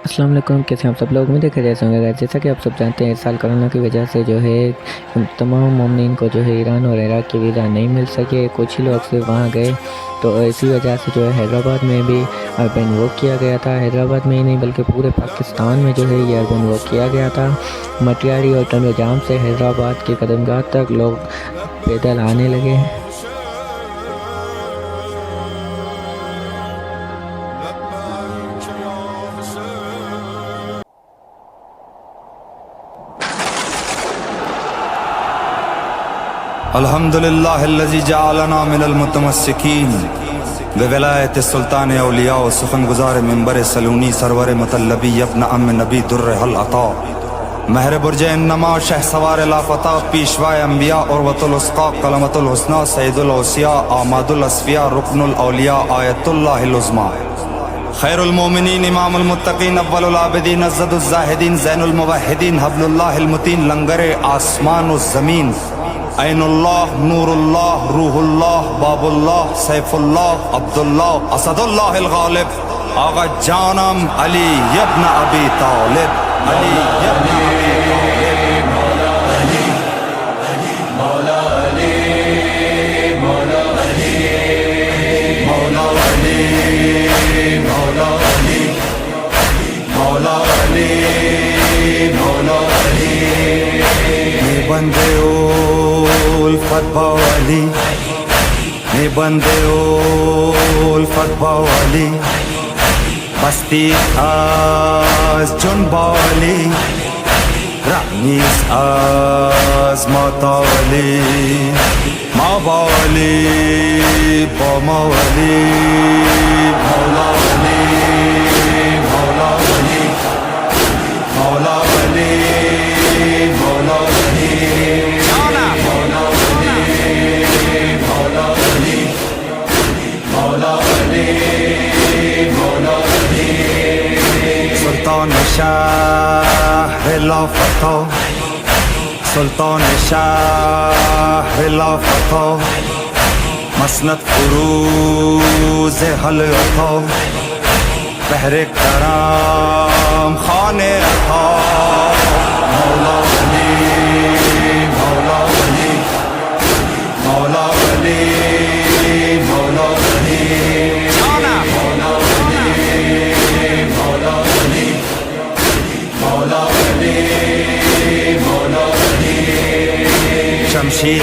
अस्सलाम वालेकुम, कैसे हैं आप सब लोग। उम्मीद है खैरियत से होंगे। जैसा कि आप सब जानते हैं, इस साल कोरोना की वजह से जो है तमाम मोमिनीन को जो है ईरान और इराक़ की वीज़ा नहीं मिल सके। कुछ ही लोग सिर्फ वहाँ गए, तो इसी वजह से जो है हैदराबाद में भी अर्बन वॉक किया गया था। हैदराबाद में ही नहीं बल्कि पूरे पाकिस्तान में जो है ये अर्बन वॉक किया गया था। मटियारी और टंडो जाम से हैदराबाद की कदमगाह तक लोग पैदल आने लगे। अल्हम्दुलिल्लाहिल्लज़ी जअलना मिनल मुतमस्सिकीन बिवलायत सुल्तान औलिया व सुखन गुज़ार मिंबर सलूनी सरवर मतल्लबी इब्न अम्म नबी दुर्र हल अता महर बुर्ज इन्नमा शह सवार लाफता पीशवा अंबिया और वतुल उस्का कलमतुल हुस्ना सैयदुल औसिया आमादुल अस्फिया रुकनुल औलिया आयतुल्लाहिल उज़्मा खैरुल मोमिनीन इमामुल मुत्तकीन अव्वलुल आबिदीन अज़्ज़दुज़ ज़ाहिदीन ज़ैनुल मुवह्हिदीन हब्लुल्लाहिल मुतीन लंगरे आसमान व ज़मीन ऐनुल्लाह नूरुल्लाह रूहुल्लाह बाबुल्लाह सैफुल्लाह अब्दुल्लाह असदुल्लाहिल गालिब आगा जानम अली इब्न अबी तालिब अली इब्न अबी तालिब मौला अली मौला अली मौला अली मौला अली मौला अली मौला अली मौला अली बंदे उल्फत बावली ने बंदे उल्फत बावली बस्ती आज जुन बावली रानीस आज मातावली माँ बावली बामावली मौला अली मौला अली मौला अली मौला अली सुल्तान शाह लाफतो सुल्तान शाह लाफतो मसनद फुरूज हल अतो बहरे कराम खाने अतो मौला अली मौला अली मौला अली मौला अली शमशीर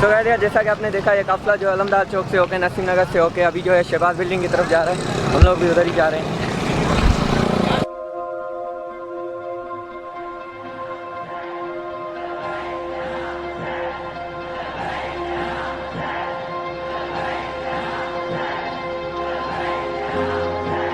तो गाइस जैसा कि आपने देखा ये काफिला जो अलमदार चौक से होकर नसीम नगर से होकर अभी जो है शहबाज बिल्डिंग की तरफ जा रहा है। हम लोग भी उधर ही जा रहे हैं।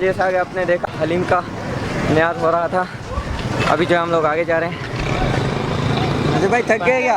जैसा कि आपने देखा हलीम का न्याज हो रहा था। अभी जो हम लोग आगे जा रहे हैं। अरे भाई थक गए क्या?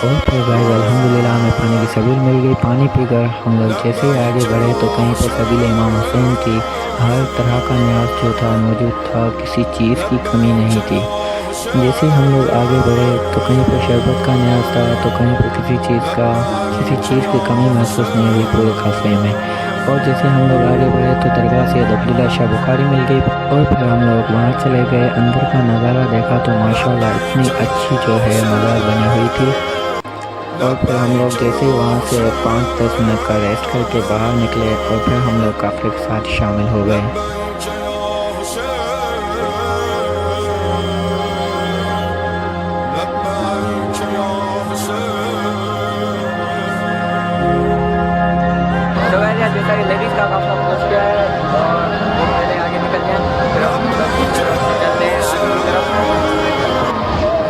और फिर गाइस अल्हम्दुलिल्लाह हमें पानी की सबील मिल गई। पानी पीकर हम लोग जैसे ही आगे बढ़े तो कहीं पर सबील इमाम हुसैन की हर तरह का न्याज जो था मौजूद था, किसी चीज़ की कमी नहीं थी। जैसे ही हम लोग आगे बढ़े तो कहीं पर शरबत का न्याज था तो कहीं पर किसी चीज़ की कमी महसूस नहीं हुई पूरे काफ़िले में। और जैसे हम लोग आगे बढ़े तो दरगाह से अब्दुल्ला शाह बुखारी मिल गई और फिर हम लोग वहाँ चले गए। अंदर का नज़ारा देखा तो माशाल्लाह इतनी अच्छी जो है मज़ार बनी हुई थी। और फिर हम लोग जैसे ही वहाँ से 5-10 मिनट का रेस्ट करके बाहर निकले और फिर हम लोग काफ़िले के साथ शामिल हो गए। तो गाइस जैसा कि लेडीज़ का काफिला पहुँच गया है और वो पहले आगे निकल गए। फिर हम लोग चलते हैं आगे की तरफ।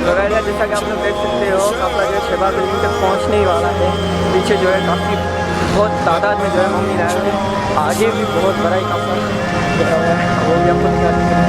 तो गाइस जैसा कि आप लोग देख सकते हो काफिला जो है शहबाज बिल्डिंग तक पहुँचने ही वाला है। पीछे जो है काफ़ी बहुत तादाद में जो है मम्मी आए थे। आगे भी बहुत बड़ा ही काफिला वो भी आपको दिखा देते हैं।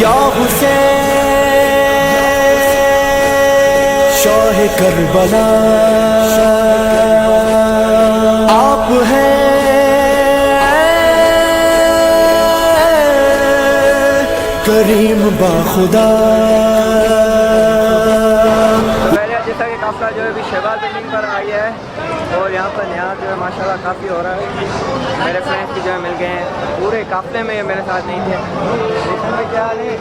या हुसैन शाह करबला आप हैं करीम बाखुदा। जैसा कि काफिला जो है अभी शहबाज बिल्डिंग पर आई है और यहाँ पर न्याज जो है माशाल्लाह काफ़ी हो रहा है। मेरे फ्रेंड्स भी जो है मिल गए हैं। पूरे काफिले में ये मेरे साथ नहीं थे। इसमें क्या हाल है?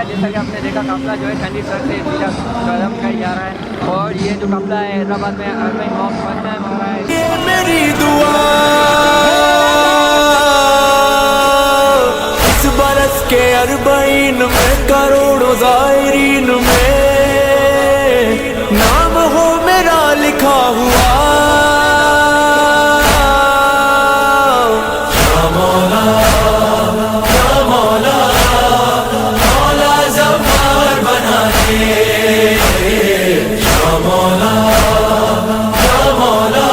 जैसा कि आपने देखा काफिला जो है कैंडी सर से कदम जो काफिला है हैदराबाद में अरबईन वॉक फर्स्ट टाइम आ रहा है। मेरी दुआ इस बरस के अरबईन में करोड़ों ज़ायरीन में नाम हो मेरा लिखा हुआ। या मौला या मौला मौला ज़फ़्फ़ार बना दे। या मौला या मौला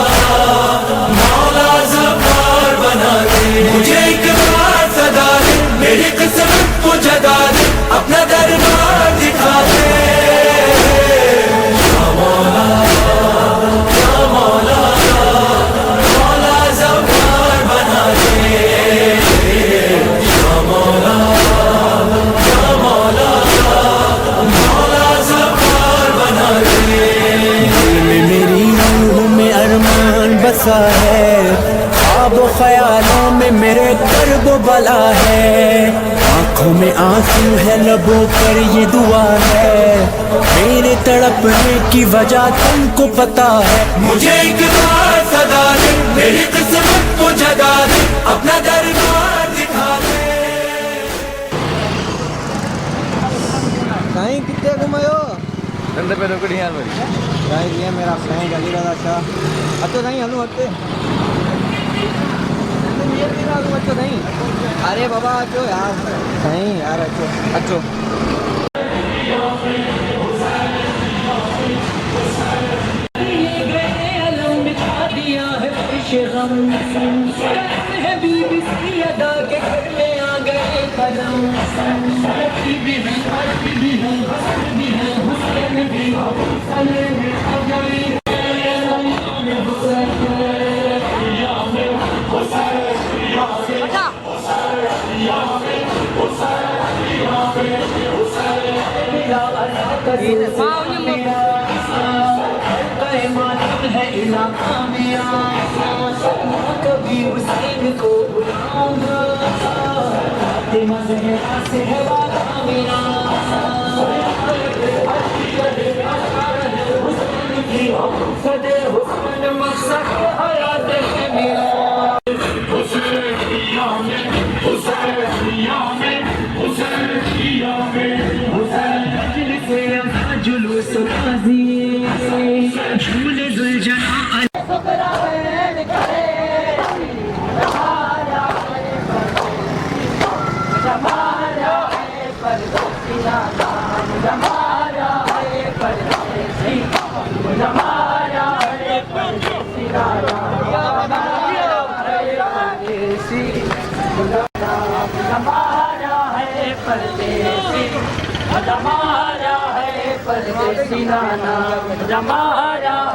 मौला ज़फ़्फ़ार बना दे। मुझे एक बार सदा दे, मेरी किस्मत को जगा दे, अपना दरबार दिखा दे। या मौला या मौला मौला ज़फ़्फ़ार बना दे। या मौला या मौला मौला ज़फ़्फ़ार बना दे। दिल में मेरी रूह में अरमान बसा है, ख्वाब ख्यालों में मेरे कर्ब बला है। आँखों में आंसू है, लबों पर ये दुआ है, मेरे तड़पने की वजह तुमको पता है। मुझे एक बार सदा दे, मेरी किस्मत को जगा दे, अपना दरबार दिखा दे। साईं कितने घुमायो धंधे पे रोकड़ी यार मेरी। साईं ये मेरा साईं गली दादा अच्छा अचो साईं हलूं हटते ये मेरा हलूं अचो साईं। अरे बाबा अचो यार साईं यार अचो अचो। कभी हुसैन को बुलाऊंगा, से है वादा मेरा। सदे हुस्न मकसद हयात है मेरा। जुलूस झूले जुलझना जमाया है परदेसी जमाया है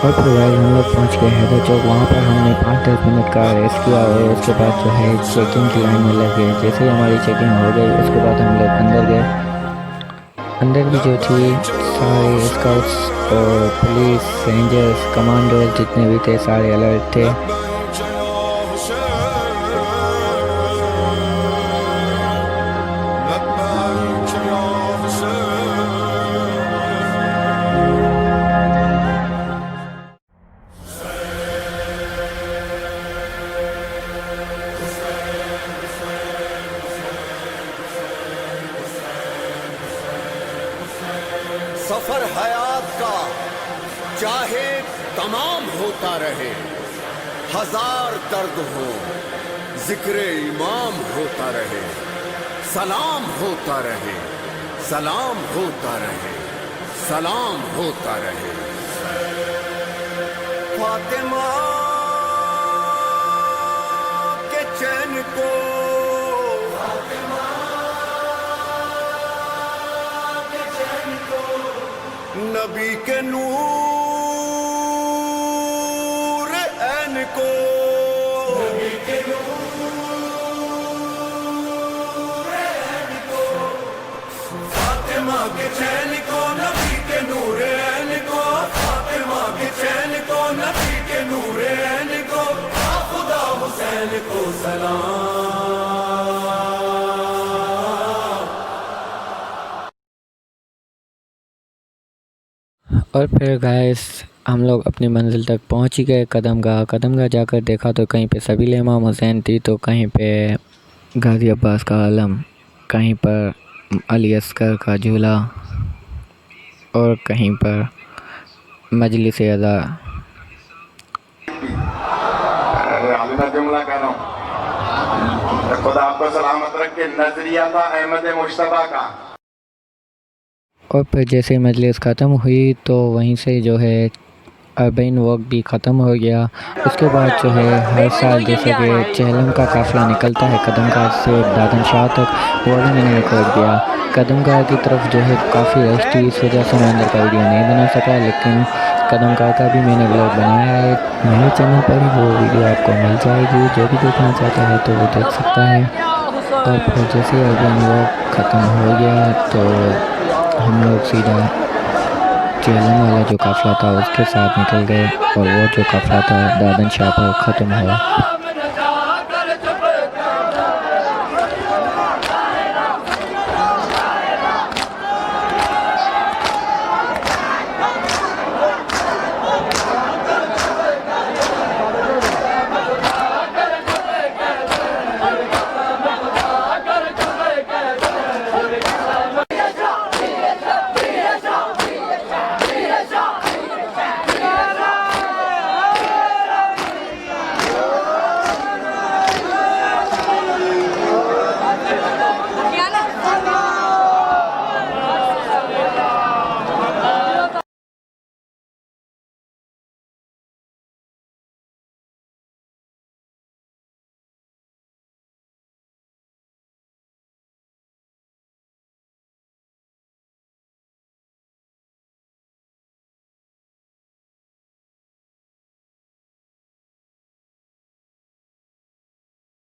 और फिर भाई हम लोग पहुँच गए हैदर चौक। वहाँ पर हमने 5-10 मिनट का रेस्ट किया और उसके बाद जो है चेकिंग की लाइन में लग गए। जैसे ही हमारी चेकिंग हो गई उसके बाद हम लोग अंदर गए। अंदर भी जो थी सारे स्काउट्स और पुलिस रेंजर्स कमांडोज जितने भी थे सारे अलर्ट थे। सफर हयात का चाहे तमाम होता रहे, हजार दर्द हो जिक्र इमाम होता रहे, सलाम होता रहे, सलाम होता रहे, सलाम होता रहे। फातिमा के चैन को नबी के नूर ऐन को फातिमा के चैन को नबी के नूर ऐन को फातिमा के चैन को नबी के नूर ऐन को खुदा हुसैन को सलाम। और फिर गाइस हम लोग अपनी मंजिल तक पहुंच ही गए। कदमगाह जाकर देखा तो कहीं पे सबील इमाम हुसैन थी, तो कहीं पे गाजी अब्बास का आलम, कहीं पर अली अस्कर का झूला और कहीं पर मजलिस अज़ा। मैं जुमला कर रहा हूँ, खुदा आपको सलामत रखे। नजरिया था अहमद मुश्तबा का। और फिर जैसे मजलिस ख़त्म हुई तो वहीं से जो है अर्बईन वॉक भी ख़त्म हो गया। उसके बाद जो है हर साल जैसे कि चेहलम का काफ़िला निकलता है कदमगाह से दादन शाह तक, वो भी मैंने रिकॉर्ड किया। कदमगाह की तरफ जो है काफ़ी रश थी, इस वजह से मैं अंदर का वीडियो नहीं बना सका, लेकिन कदमगाह का भी मैंने व्लॉग बनाया है। मेरे चैनल पर ही वो वीडियो आपको मिल जाएगी, जो भी देखना चाहता है तो वो देख सकता है। और फिर जैसे अर्बईन वॉक ख़त्म हो गया तो हम लोग सीधा चेहलम वाला जो काफ़िला था उसके साथ निकल गए, और वो जो काफ़िला था दादन शाह पर ख़त्म हुआ।